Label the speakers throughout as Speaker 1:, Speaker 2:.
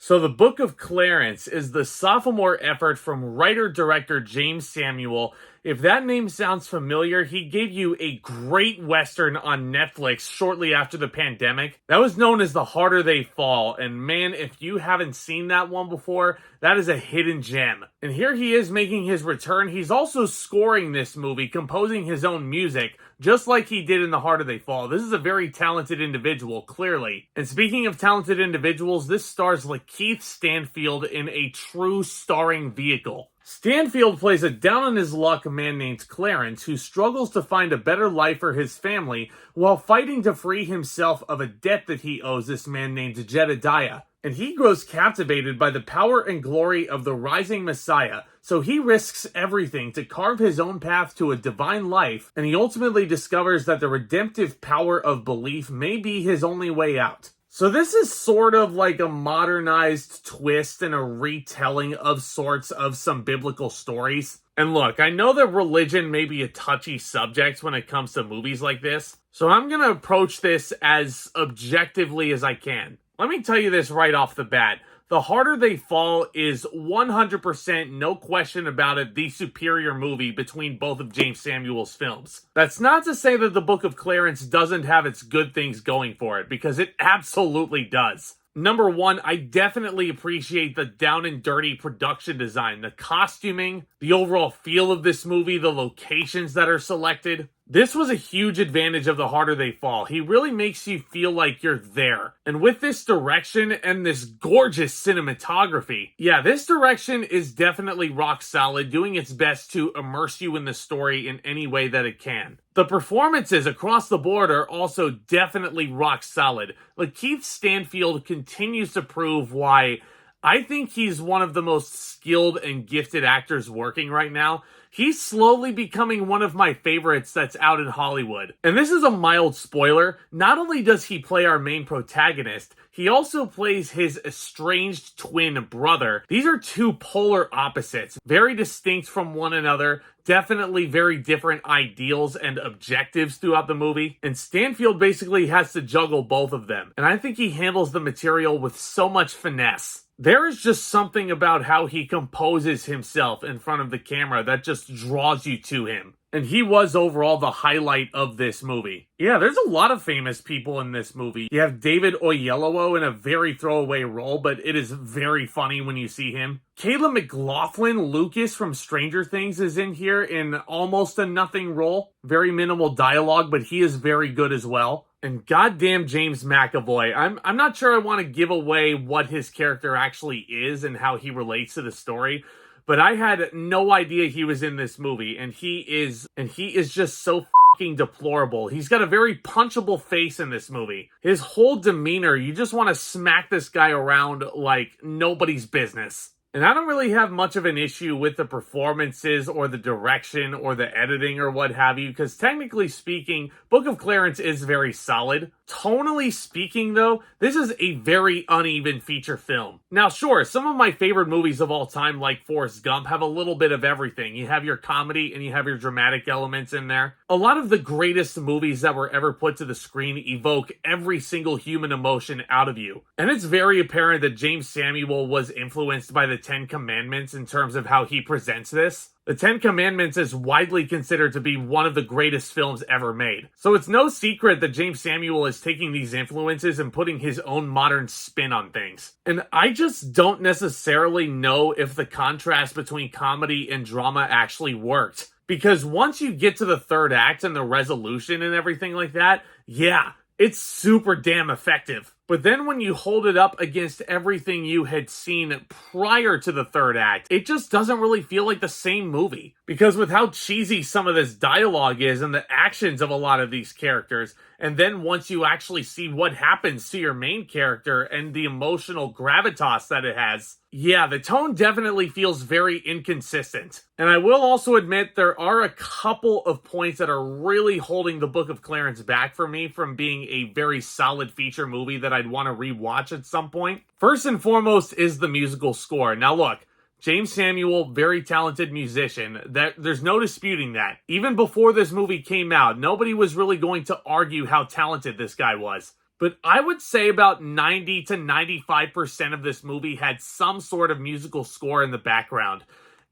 Speaker 1: So the Book of Clarence is the sophomore effort from writer-director Jeymes Samuel. If that name sounds familiar, he gave you a great Western on Netflix shortly after the pandemic. That was known as The Harder They Fall, and man, if you haven't seen that one before, that is a hidden gem. And here he is making his return. He's also scoring this movie, composing his own music, just like he did in The Harder They Fall. This is a very talented individual, clearly. And speaking of talented individuals, this stars LaKeith Stanfield in a true starring vehicle. Stanfield plays a down-on-his-luck man named Clarence who struggles to find a better life for his family while fighting to free himself of a debt that he owes this man named Jedediah. And he grows captivated by the power and glory of the rising Messiah, so he risks everything to carve his own path to a divine life, and he ultimately discovers that the redemptive power of belief may be his only way out. So this is sort of like a modernized twist and a retelling of sorts of some biblical stories. And look, I know that religion may be a touchy subject when it comes to movies like this, so I'm going to approach this as objectively as I can. Let me tell you this right off the bat. The Harder They Fall is 100%, no question about it, the superior movie between both of Jeymes Samuel's films. That's not to say that the Book of Clarence doesn't have its good things going for it, because it absolutely does. Number one, I definitely appreciate the down and dirty production design, the costuming, the overall feel of this movie, the locations that are selected. This was a huge advantage of The Harder They Fall. He really makes you feel like you're there. And with this direction and this gorgeous cinematography, yeah, this direction is definitely rock solid, doing its best to immerse you in the story in any way that it can. The performances across the board are also definitely rock solid. LaKeith Stanfield continues to prove why I think he's one of the most skilled and gifted actors working right now. He's slowly becoming one of my favorites that's out in Hollywood. And this is a mild spoiler. Not only does he play our main protagonist, he also plays his estranged twin brother. These are two polar opposites, very distinct from one another, definitely very different ideals and objectives throughout the movie. And Stanfield basically has to juggle both of them. And I think he handles the material with so much finesse. There is just something about how he composes himself in front of the camera that just draws you to him. And he was overall the highlight of this movie. Yeah, there's a lot of famous people in this movie. You have David Oyelowo in a very throwaway role, but it is very funny when you see him. McLaughlin, Lucas from Stranger Things, is in here in almost a nothing role. Very minimal dialogue, but he is very good as well. And goddamn James McAvoy. I'm not sure I want to give away what his character actually is and how he relates to the story, but I had no idea he was in this movie, and he is just so fucking deplorable. He's got a very punchable face in this movie. His whole demeanor, you just want to smack this guy around like nobody's business. And I don't really have much of an issue with the performances or the direction or the editing or what have you, because technically speaking, Book of Clarence is very solid. Tonally speaking, though, this is a very uneven feature film. Now, sure, some of my favorite movies of all time, like Forrest Gump, have a little bit of everything. You have your comedy and you have your dramatic elements in there. A lot of the greatest movies that were ever put to the screen evoke every single human emotion out of you. And it's very apparent that Jeymes Samuel was influenced by the Ten Commandments in terms of how he presents this. The Ten Commandments is widely considered to be one of the greatest films ever made. So it's no secret that Jeymes Samuel is taking these influences and putting his own modern spin on things. And I just don't necessarily know if the contrast between comedy and drama actually worked. Because once you get to the third act and the resolution and everything like that, yeah, it's super damn effective. But then when you hold it up against everything you had seen prior to the third act, it just doesn't really feel like the same movie. Because with how cheesy some of this dialogue is and the actions of a lot of these characters, and then once you actually see what happens to your main character and the emotional gravitas that it has, yeah, the tone definitely feels very inconsistent. And I will also admit there are a couple of points that are really holding the Book of Clarence back for me from being a very solid feature movie that I'd want to rewatch at some point. First and foremost is the musical score. Now look, Jeymes Samuel, very talented musician. There's no disputing that. Even before this movie came out, nobody was really going to argue how talented this guy was. but I would say about 90 to 95% of this movie had some sort of musical score in the background.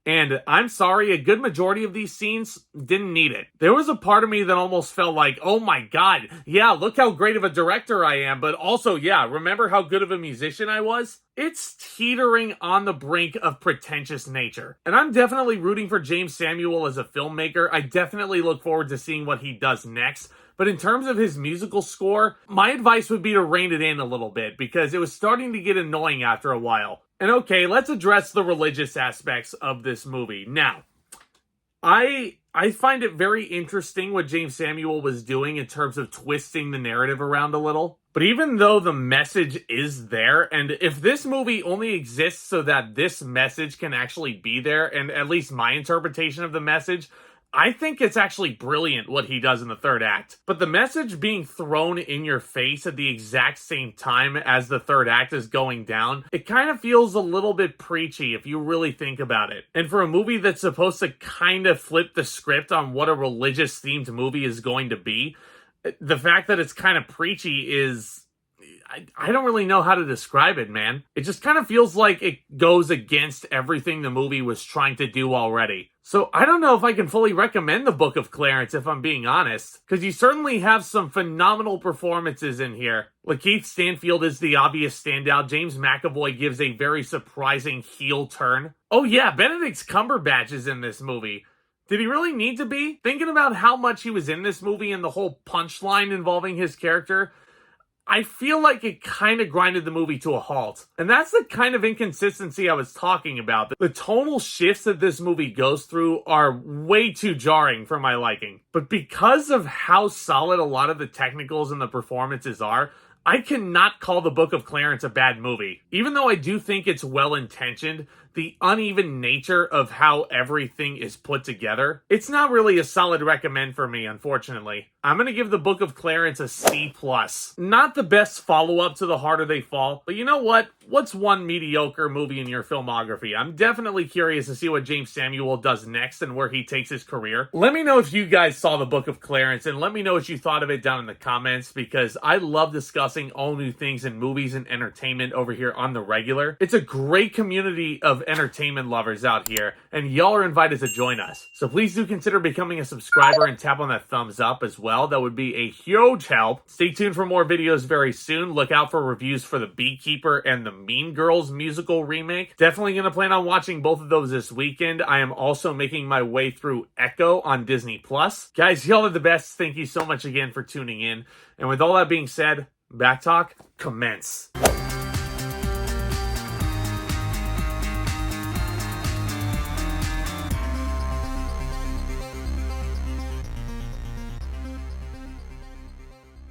Speaker 1: And I'm sorry, a good majority of these scenes didn't need it. There was a part of me that almost felt like, oh my god, yeah, look how great of a director I am, but also, yeah, remember how good of a musician I was? It's teetering on the brink of pretentious nature. And I'm definitely rooting for Jeymes Samuel as a filmmaker. I definitely look forward to seeing what he does next. But in terms of his musical score, my advice would be to rein it in a little bit, because it was starting to get annoying after a while. And okay, let's address the religious aspects of this movie. Now, I find it very interesting what Jeymes Samuel was doing in terms of twisting the narrative around a little. But even though the message is there, and if this movie only exists so that this message can actually be there, and at least my interpretation of the message, I think it's actually brilliant what he does in the third act. But the message being thrown in your face at the exact same time as the third act is going down, it kind of feels a little bit preachy if you really think about it. And for a movie that's supposed to kind of flip the script on what a religious themed movie is going to be, the fact that it's kind of preachy is... I don't really know how to describe it, man. It just kind of feels like it goes against everything the movie was trying to do already. So I don't know if I can fully recommend the Book of Clarence, if I'm being honest, because you certainly have some phenomenal performances in here. LaKeith Stanfield is the obvious standout. James McAvoy gives a very surprising heel turn. Oh yeah, Benedict's Cumberbatch is in this movie. Did he really need to be? Thinking about how much he was in this movie and the whole punchline involving his character, I feel like it kind of grinded the movie to a halt. And that's the kind of inconsistency I was talking about. The tonal shifts that this movie goes through are way too jarring for my liking. But because of how solid a lot of the technicals and the performances are, I cannot call the Book of Clarence a bad movie. Even though I do think it's well-intentioned, the uneven nature of how everything is put together, it's not really a solid recommend for me, unfortunately. I'm going to give the Book of Clarence a C+. Not the best follow-up to The Harder They Fall, but you know what? What's one mediocre movie in your filmography? I'm definitely curious to see what Jeymes Samuel does next and where he takes his career. Let me know if you guys saw the Book of Clarence, and let me know what you thought of it down in the comments, because I love discussing all new things in movies and entertainment over here on The Regular. It's a great community of entertainment lovers out here, and y'all are invited to join us. So please do consider becoming a subscriber and tap on that thumbs up as well. That would be a huge help. Stay tuned for more videos very soon. Look out for reviews for The Beekeeper and the Mean Girls musical remake. Definitely going to plan on watching both of those this weekend. I am also making my way through Echo on Disney+. Guys, y'all are the best. Thank you so much again for tuning in. And with all that being said, Back Talk, commence.